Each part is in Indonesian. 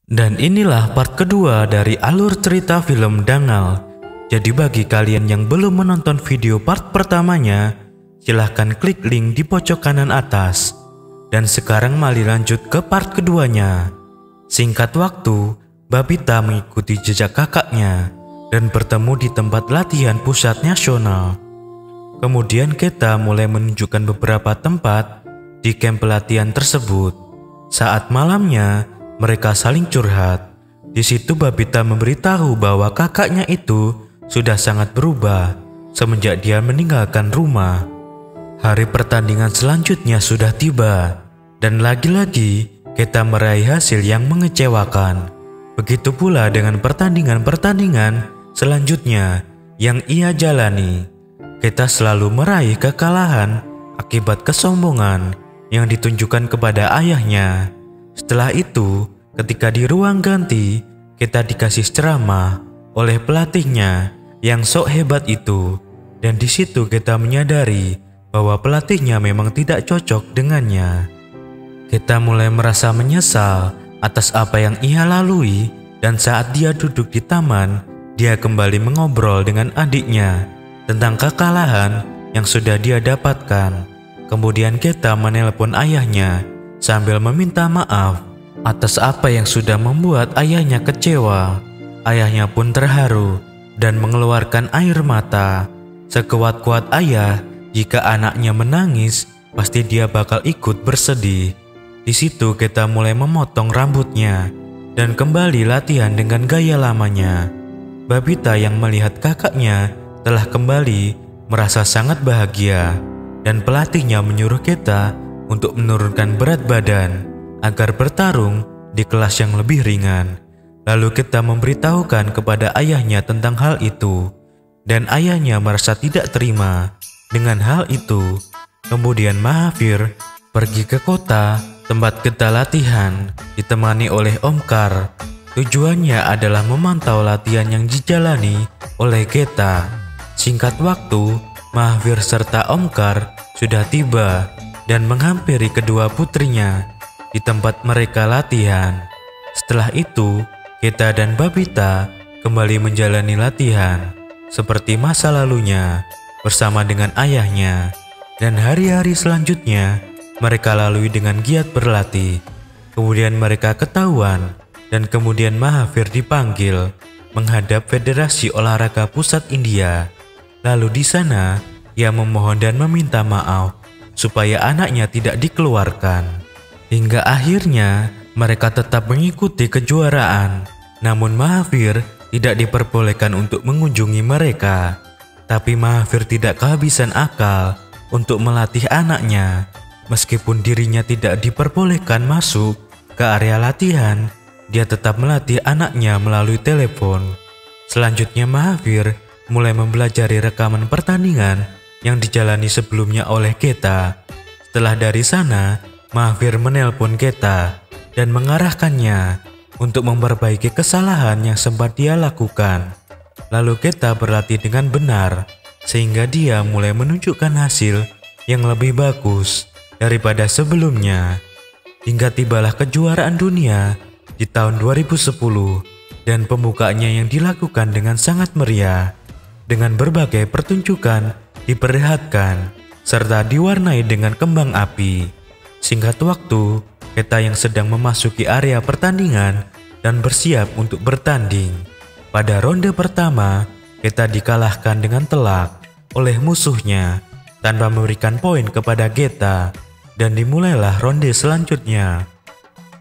Dan inilah part kedua dari alur cerita film Dangal. Jadi bagi kalian yang belum menonton video part pertamanya, silahkan klik link di pojok kanan atas. Dan sekarang mari lanjut ke part keduanya. Singkat waktu, Babita mengikuti jejak kakaknya dan bertemu di tempat latihan pusat nasional. Kemudian Keta mulai menunjukkan beberapa tempat di kamp pelatihan tersebut. Saat malamnya, mereka saling curhat. Di situ Babita memberitahu bahwa kakaknya itu sudah sangat berubah semenjak dia meninggalkan rumah. Hari pertandingan selanjutnya sudah tiba, dan lagi-lagi Keta meraih hasil yang mengecewakan. Begitu pula dengan pertandingan-pertandingan selanjutnya yang ia jalani. Keta selalu meraih kekalahan akibat kesombongan yang ditunjukkan kepada ayahnya. Setelah itu, ketika di ruang ganti, Keta dikasih ceramah oleh pelatihnya yang sok hebat itu. Dan di situ Keta menyadari bahwa pelatihnya memang tidak cocok dengannya. Keta mulai merasa menyesal atas apa yang ia lalui, dan saat dia duduk di taman, dia kembali mengobrol dengan adiknya tentang kekalahan yang sudah dia dapatkan. Kemudian Keta menelpon ayahnya sambil meminta maaf atas apa yang sudah membuat ayahnya kecewa. Ayahnya pun terharu dan mengeluarkan air mata. Sekuat-kuat ayah, jika anaknya menangis, pasti dia bakal ikut bersedih. Di situ Keta mulai memotong rambutnya dan kembali latihan dengan gaya lamanya. Babita yang melihat kakaknya telah kembali merasa sangat bahagia, dan pelatihnya menyuruh Keta untuk menurunkan berat badan agar bertarung di kelas yang lebih ringan. Lalu Keta memberitahukan kepada ayahnya tentang hal itu, dan ayahnya merasa tidak terima dengan hal itu. Kemudian Mahavir pergi ke kota tempat Keta latihan, ditemani oleh Omkar. Tujuannya adalah memantau latihan yang dijalani oleh Keta. Singkat waktu, Mahavir serta Omkar sudah tiba dan menghampiri kedua putrinya di tempat mereka latihan. Setelah itu, Keta dan Babita kembali menjalani latihan seperti masa lalunya bersama dengan ayahnya. Dan hari-hari selanjutnya mereka lalui dengan giat berlatih. Kemudian mereka ketahuan, dan kemudian Mahavir dipanggil menghadap Federasi Olahraga Pusat India. Lalu di sana ia memohon dan meminta maaf supaya anaknya tidak dikeluarkan. Hingga akhirnya mereka tetap mengikuti kejuaraan. Namun Mahavir tidak diperbolehkan untuk mengunjungi mereka. Tapi Mahavir tidak kehabisan akal untuk melatih anaknya. Meskipun dirinya tidak diperbolehkan masuk ke area latihan, dia tetap melatih anaknya melalui telepon. Selanjutnya Mahavir mulai mempelajari rekaman pertandingan yang dijalani sebelumnya oleh Keta. Setelah dari sana, Mahavir menelpon Keta dan mengarahkannya untuk memperbaiki kesalahan yang sempat dia lakukan. Lalu Keta berlatih dengan benar, sehingga dia mulai menunjukkan hasil yang lebih bagus daripada sebelumnya. Hingga tibalah kejuaraan dunia di tahun 2010, dan pembukaannya yang dilakukan dengan sangat meriah, dengan berbagai pertunjukan diperlihatkan serta diwarnai dengan kembang api. Singkat waktu, Keta yang sedang memasuki area pertandingan dan bersiap untuk bertanding. Pada ronde pertama, Keta dikalahkan dengan telak oleh musuhnya tanpa memberikan poin kepada Keta, dan dimulailah ronde selanjutnya.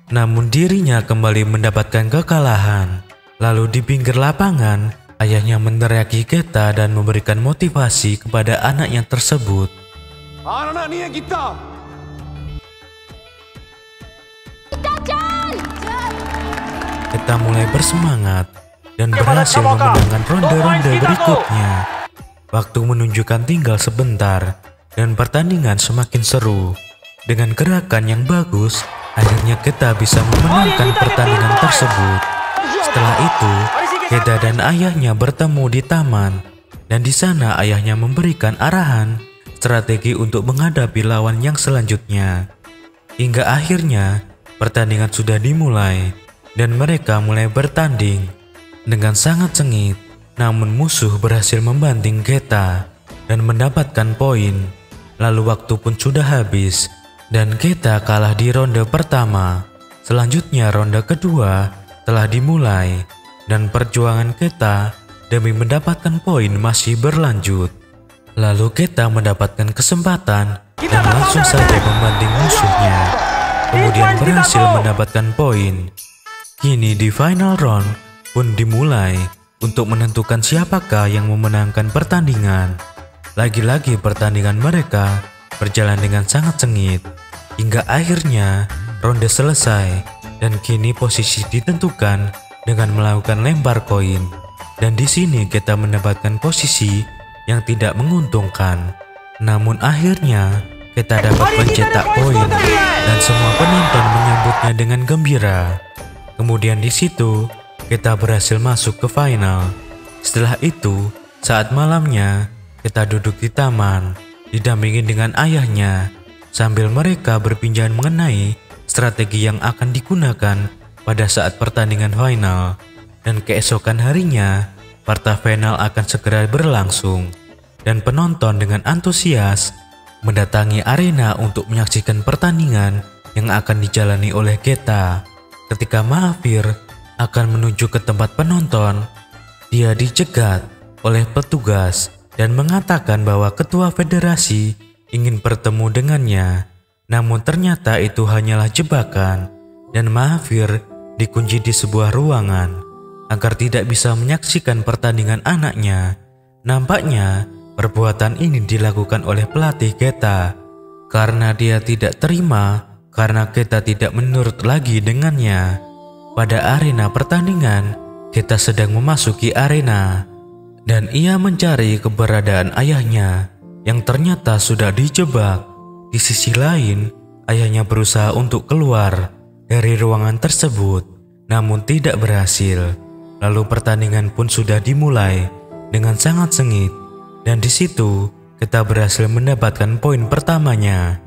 Namun dirinya kembali mendapatkan kekalahan. Lalu di pinggir lapangan, ayahnya meneriaki Keta dan memberikan motivasi kepada anaknya tersebut. Anak-anak ni kita. Keta mulai bersemangat dan berhasil memenangkan ronde-ronde berikutnya. Waktu menunjukkan tinggal sebentar dan pertandingan semakin seru. Dengan gerakan yang bagus, akhirnya Keta bisa memenangkan pertandingan tersebut. Setelah itu, Keta dan ayahnya bertemu di taman, dan di sana ayahnya memberikan arahan strategi untuk menghadapi lawan yang selanjutnya. Hingga akhirnya pertandingan sudah dimulai. dan mereka mulai bertanding dengan sangat sengit. Namun musuh berhasil membanting Geta dan mendapatkan poin. Lalu waktu pun sudah habis dan Geta kalah di ronde pertama. Selanjutnya ronde kedua telah dimulai dan perjuangan Geta demi mendapatkan poin masih berlanjut. Lalu Geta mendapatkan kesempatan dan langsung saja membanting musuhnya, kemudian berhasil mendapatkan poin. Kini di final round pun dimulai untuk menentukan siapakah yang memenangkan pertandingan. Lagi-lagi pertandingan mereka berjalan dengan sangat sengit hingga akhirnya ronde selesai dan kini posisi ditentukan dengan melakukan lempar koin. Dan di sini kita mendapatkan posisi yang tidak menguntungkan. Namun akhirnya kita dapat mencetak poin dan semua penonton menyambutnya dengan gembira. Kemudian di situ kita berhasil masuk ke final. Setelah itu, saat malamnya kita duduk di taman didampingi dengan ayahnya sambil mereka berbincang mengenai strategi yang akan digunakan pada saat pertandingan final. Dan keesokan harinya partai final akan segera berlangsung dan penonton dengan antusias mendatangi arena untuk menyaksikan pertandingan yang akan dijalani oleh Geta. Ketika Maafir akan menuju ke tempat penonton, dia dicegat oleh petugas dan mengatakan bahwa ketua federasi ingin bertemu dengannya. Namun ternyata itu hanyalah jebakan dan Maafir dikunci di sebuah ruangan agar tidak bisa menyaksikan pertandingan anaknya. Nampaknya perbuatan ini dilakukan oleh pelatih Geta karena dia tidak terima karena Geta tidak menurut lagi dengannya. Pada arena pertandingan, Geta sedang memasuki arena dan ia mencari keberadaan ayahnya yang ternyata sudah dijebak. Di sisi lain, ayahnya berusaha untuk keluar dari ruangan tersebut namun tidak berhasil. Lalu pertandingan pun sudah dimulai dengan sangat sengit dan di situ kita berhasil mendapatkan poin pertamanya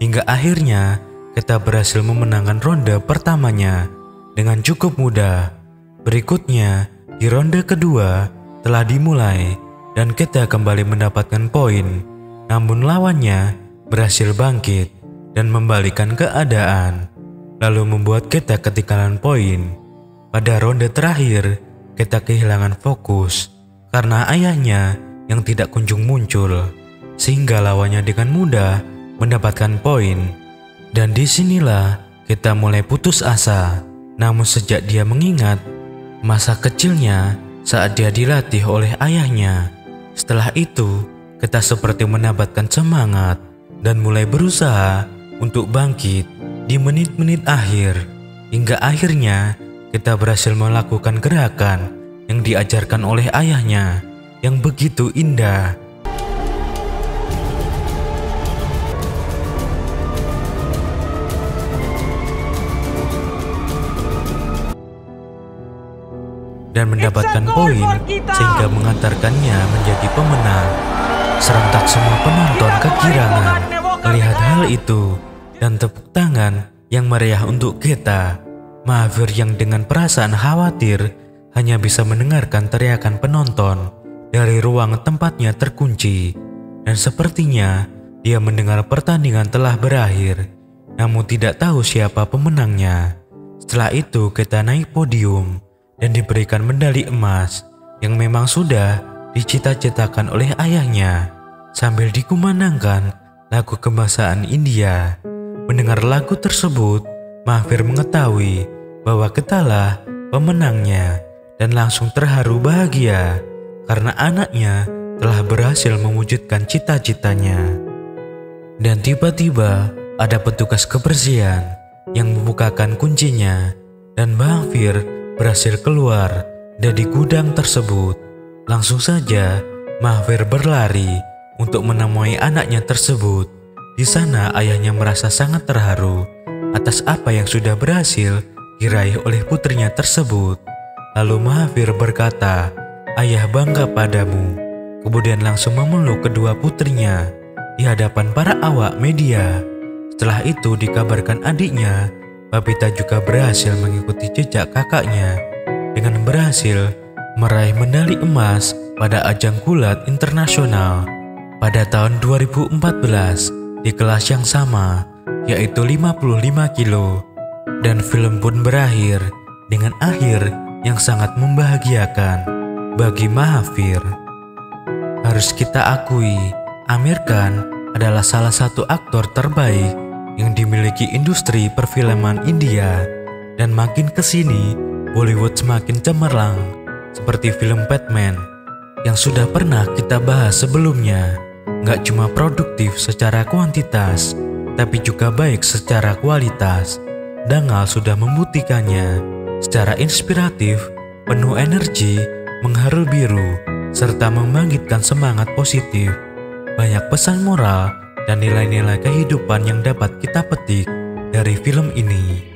hingga akhirnya kita berhasil memenangkan ronde pertamanya dengan cukup mudah. Berikutnya di ronde kedua telah dimulai dan kita kembali mendapatkan poin, namun lawannya berhasil bangkit dan membalikan keadaan lalu membuat kita ketinggalan poin. Pada ronde terakhir kita kehilangan fokus karena ayahnya yang tidak kunjung muncul sehingga lawannya dengan mudah mendapatkan poin. Dan disinilah kita mulai putus asa. Namun sejak dia mengingat masa kecilnya saat dia dilatih oleh ayahnya, setelah itu kita seperti mendapatkan semangat dan mulai berusaha untuk bangkit di menit-menit akhir hingga akhirnya kita berhasil melakukan gerakan yang diajarkan oleh ayahnya yang begitu indah. Dan mendapatkan poin sehingga mengantarkannya menjadi pemenang. Serentak semua penonton kegirangan melihat hal itu dan tepuk tangan yang meriah untuk Geta. Maafir yang dengan perasaan khawatir hanya bisa mendengarkan teriakan penonton dari ruang tempatnya terkunci dan sepertinya dia mendengar pertandingan telah berakhir namun tidak tahu siapa pemenangnya. Setelah itu Geta naik podium dan diberikan medali emas yang memang sudah dicita-citakan oleh ayahnya sambil dikumandangkan lagu kebangsaan India. Mendengar lagu tersebut, Maafir mengetahui bahwa Getalah pemenangnya dan langsung terharu bahagia karena anaknya telah berhasil mewujudkan cita-citanya. Dan tiba-tiba ada petugas kebersihan yang membukakan kuncinya dan Maafir berhasil keluar dari gudang tersebut. Langsung saja Maafir berlari untuk menemui anaknya tersebut. Di sana ayahnya merasa sangat terharu atas apa yang sudah berhasil diraih oleh putrinya tersebut. Lalu Maafir berkata, "Ayah bangga padamu." Kemudian langsung memeluk kedua putrinya di hadapan para awak media. Setelah itu dikabarkan adiknya Babita juga berhasil mengikuti jejak kakaknya dengan berhasil meraih medali emas pada ajang gulat internasional pada tahun 2014 di kelas yang sama, yaitu 55 kilo. Dan film pun berakhir dengan akhir yang sangat membahagiakan bagi Mahathir. Harus kita akui, Aamir Khan adalah salah satu aktor terbaik yang dimiliki industri perfilman India. Dan makin kesini, Bollywood semakin cemerlang, seperti film Batman yang sudah pernah kita bahas sebelumnya. Gak cuma produktif secara kuantitas, tapi juga baik secara kualitas. Dangal sudah membuktikannya secara inspiratif, penuh energi, mengharu biru, serta membangkitkan semangat positif. Banyak pesan moral dan nilai-nilai kehidupan yang dapat kita petik dari film ini.